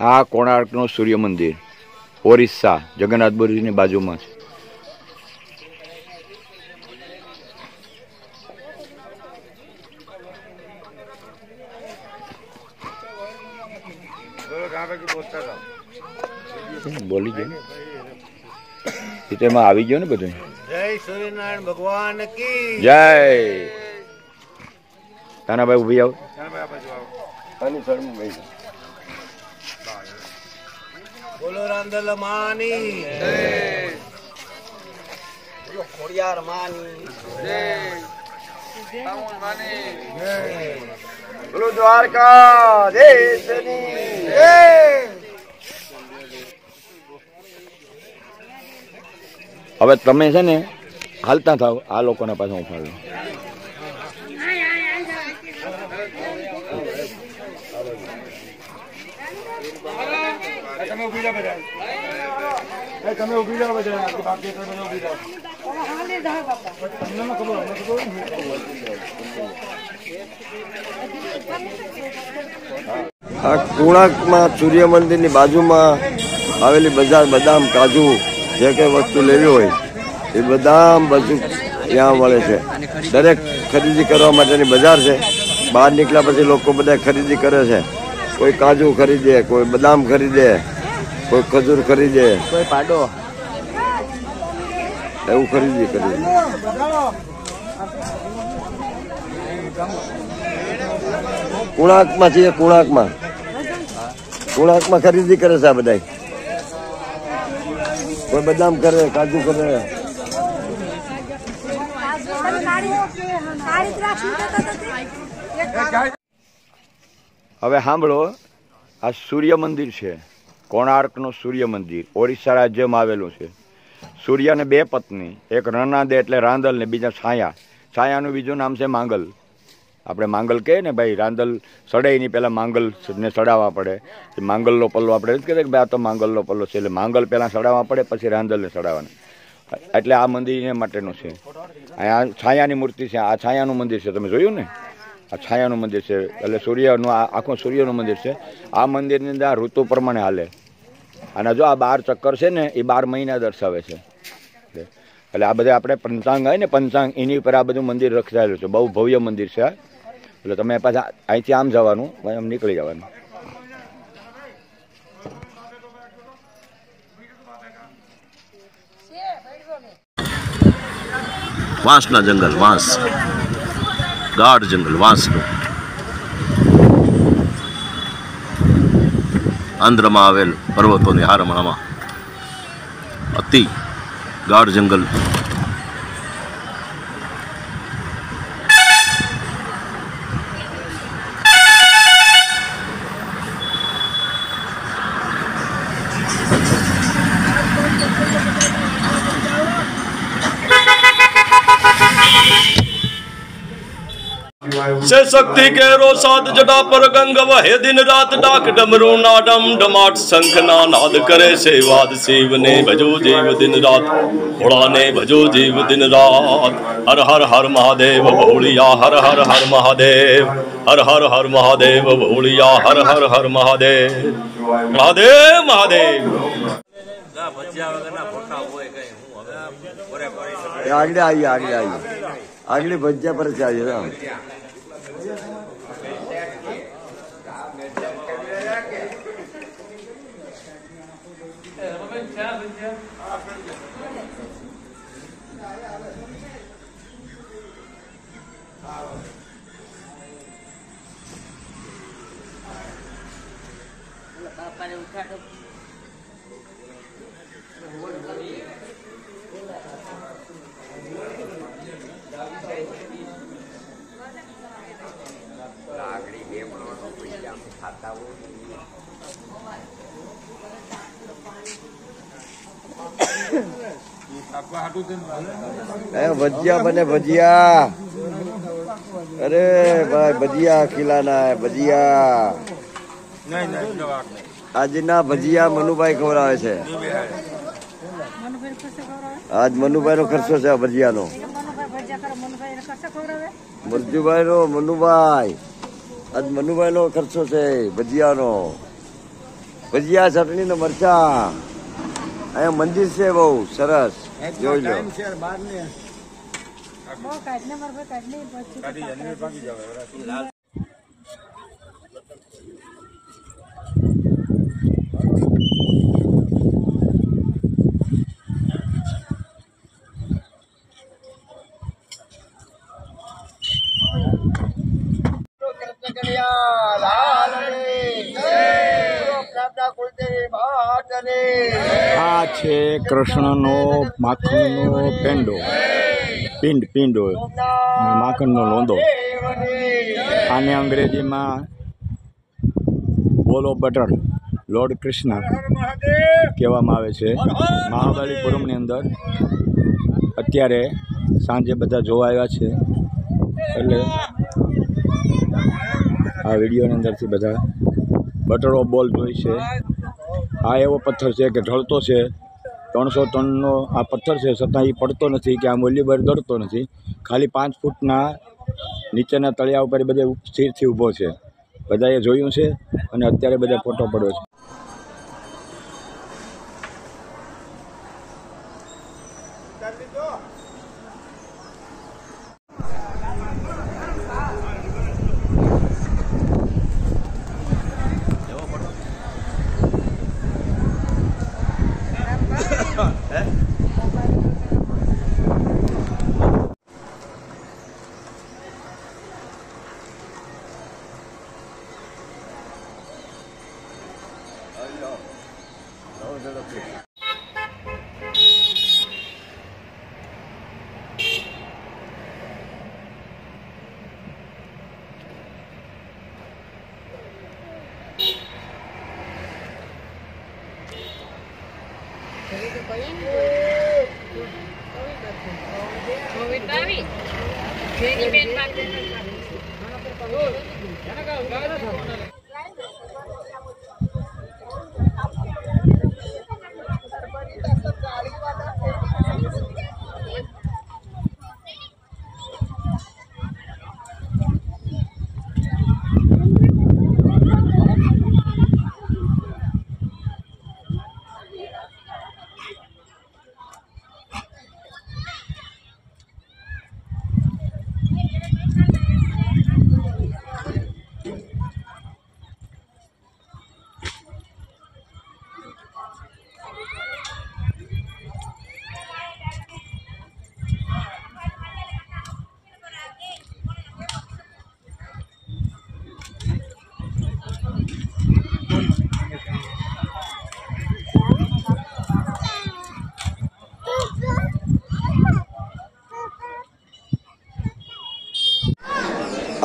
આ કોણાર્કનું સૂર્ય મંદિર ઓરિસ્સા જગન્નાથપુરીની બાજુમાં છે. બોલી ગયો તેમાં આવી ગયો ને બધું. જય સૂર્યનારાયણ ભગવાન કી જય. તાનાભાઈ ઉભી આવો. બોલો રાંદલ માની જય, બોલો ખોડિયાર માની જય, સામુન માની જય, બોલો દ્વારકા દેશની જય. હવે તમે છે ને હાલતા થાવ, આ લોકોને પાછા હું ફાળું. તમે ઉભી જાઓ બધા. આ કોણાર્કમાં સૂર્ય મંદિરની બાજુમાં આવેલી બજાર બદામ કાજુ જે કંઈ વસ્તુ લેવી હોય એ બદામ બધું ત્યાં મળે છે. દરેક ખરીદી કરવા માટેની બજાર છે. બહાર નીકળ્યા પછી લોકો બધા ખરીદી કરે છે. કોઈ કાજુ ખરીદે, કોઈ બદામ ખરીદે, કોઈ ખજૂર ખરીદે, કોઈ પાડો એવું ખરીદી કરી. કોણાર્કમાં છીએ. કોણાર્કમાં ખરીદી કરે છે આ બધા. કોઈ બદામ કરે, કાજુ કરે. હવે સાંભળો, આ સૂર્ય મંદિર છે, કોણાર્કનું સૂર્ય મંદિર ઓરિસ્સા રાજ્યમાં આવેલું છે. સૂર્યને બે પત્ની, એક રનાદે એટલે રાંદલ ને બીજા છાયા. છાયાનું બીજું નામ છે માંગલ. આપણે માંગલ કહીએ ને ભાઈ, રાંદલ સડે એની પહેલાં માંગલને સડાવવા પડે. માંગલનો પલ્લો આપણે નથી કહેતા કે ભાઈ આ તો માંગલનો પલ્લો છે, એટલે માંગલ પહેલાં સડાવવા પડે પછી રાંદલને સડાવવાના. એટલે આ મંદિર એને માટેનું છે. આ છાયાની મૂર્તિ છે. આ છાયાનું મંદિર છે, તમે જોયું ને, આ છાયાનું મંદિર છે. એટલે સૂર્યનું આખું સૂર્યનું મંદિર છે. આ મંદિરની અંદર આ ઋતુ પ્રમાણે હાલે. અને જો આ 12 ચક્કર છે ને એ 12 મહિના દર્શાવે છે. એટલે આ બધા આપણે પંચાંગ હોય ને, પંચાંગ એની ઉપર આ બધું મંદિર રખાયેલું છે. બહુ ભવ્ય મંદિર છે. એટલે તમે પાછા અહીંથી આમ જવાનું, આમ નીકળી જવાનું. વાંસના જંગલ, વાંસ, ગાઢ જંગલ વાંસનું. આંધ્રમાં આવેલ પર્વતોની હારમાળામાં અતિ ગાઢ જંગલ. से शक्ति के रो सात जटा पर गंग वहे दिन रात डाक डमरू नाडम डमाट शंख नाद करे सेवाद शिव ने भजो जीव दिन रात भोला ने भजो जीव दिन रात. हर हर हर महादेव भोलिया हर हर हर महादेव, हर हर हर महादेव भोलिया हर हर हर महादेव, महादेव महादेव. આગળ ભજ્યા પર ચાલી રામ. भजिया बने भजिया. अरे भाई भजिया खिलाना है भजिया. आज ना भजिया मनुभाई खवरावे છે. આજ મનુભાઈ નો ખર્ચો છે ભજીયા નો. મરજુભાઈ નો મનુભાઈ આજ મનુભાઈ નો ખર્ચો છે ભજીયા નો. ભજીયા, ચટણી ને મરચા. અહીંયા મંદિર છે બહુ સરસ, જોઈ લો. આ છે કૃષ્ણનો માખણનો પિંડ માખણનો લોંદો. આને અંગ્રેજીમાં બોલો બટર, લોર્ડ કૃષ્ણ કહેવામાં આવે છે. મહાબલીપુરમની અંદર અત્યારે સાંજે બધા જોવા આવ્યા છે, એટલે આ વિડીયોની અંદરથી બધા બટર ઓફ બોલ જોઈ છે. આ એવો પથ્થર છે કે ઢળતો છે, 300 ટનનો આ પથ્થર છે, છતાં એ પડતો નથી કે આ મૂલ્યભર દળતો નથી. ખાલી 5 ફૂટના નીચેના તળિયા ઉપર બધે સ્થિરથી ઊભો છે. બધાએ જોયું છે અને અત્યારે બધા ફોટો પડ્યો છે.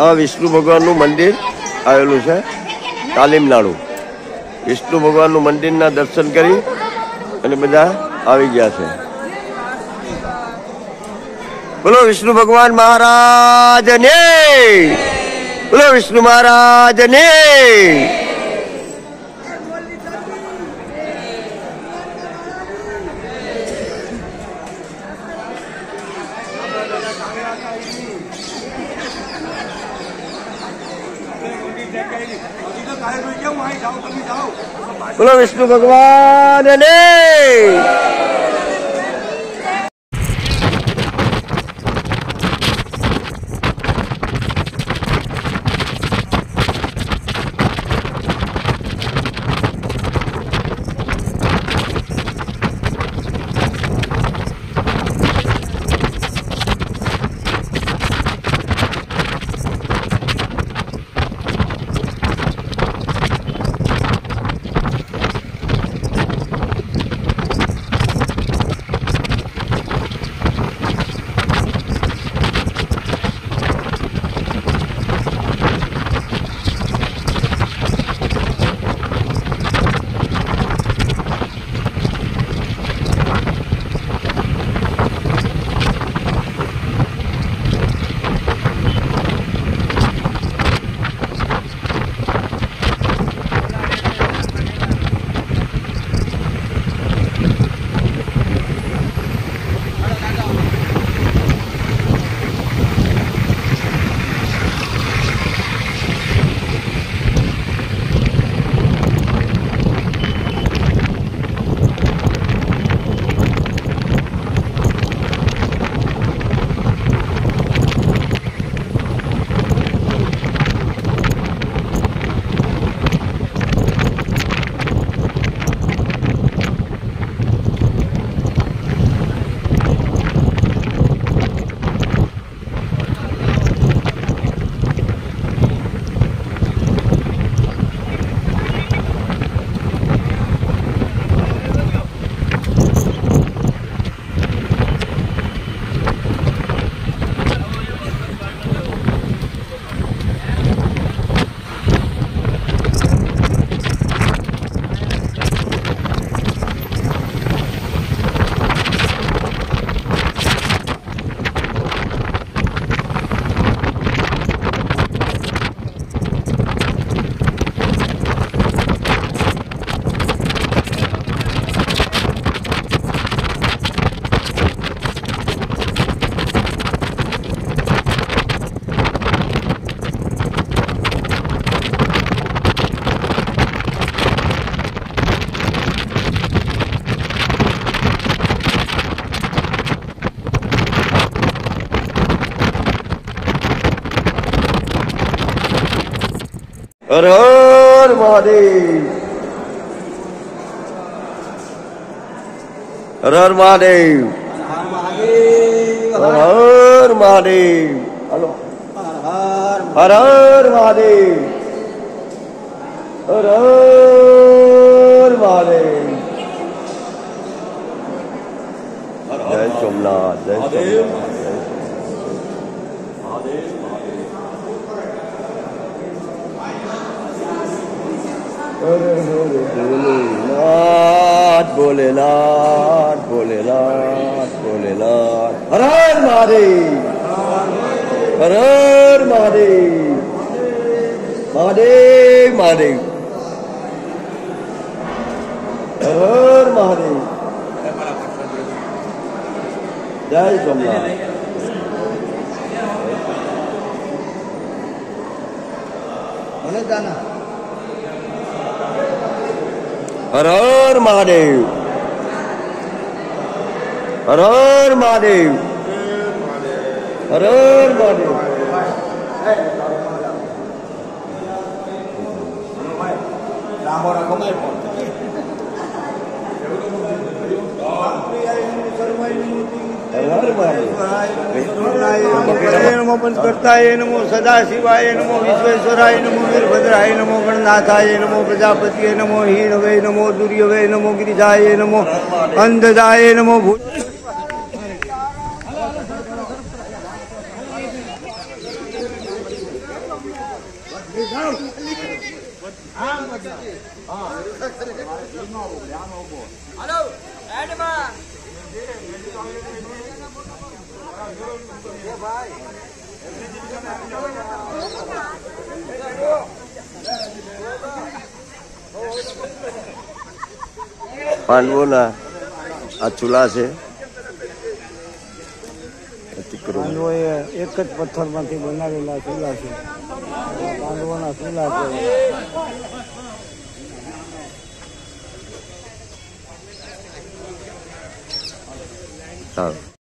આ વિષ્ણુ ભગવાનનું મંદિર આવેલું છે તાલીમનાડુ. વિષ્ણુ ભગવાનનું મંદિરના દર્શન કરી અને બધા આવી ગયા છે. બોલો વિષ્ણુ ભગવાન મહારાજને, બોલો વિષ્ણુ મહારાજને. બોલો વિષ્ણુ ભગવાનને. હર હર મહાદેવ, હર હર મહાદેવ, હર હર મહાદેવ, હલો હર હર મહાદેવ, હર હર મહાદેવ. જય સોમનાથ, જય સોમનાથ. ભોલેનાથ, ભોલેનાથ, ભોલેનાથ, ભોલેનાથ. હર હર મહાદેવ, હર હર મહાદેવ, મહાદેવ મહાદેવ, હર હર મહાદેવ. જય સોમનાથ. હર હર મહાદેવ, હર હર મહાદેવ, હર હર મહાદેવ. પંચકર્તાય નમો, સદાશિવાય નમો, વિશ્વેશ્વરાય નમો, વીરભદ્રાય નમો, ગણનાથાય નમો, પ્રજાપતિએ નમો, હિણવે નમો, દુર્યવે નમો, ગિરિજાય નમો, અંધજાય નમો. પાંડવોના આ ચૂલા છે. પાંડવોએ એક જ પથ્થરમાંથી બનાવેલા ચૂલા છે. પાંડવોના ચૂલા છે. સારું.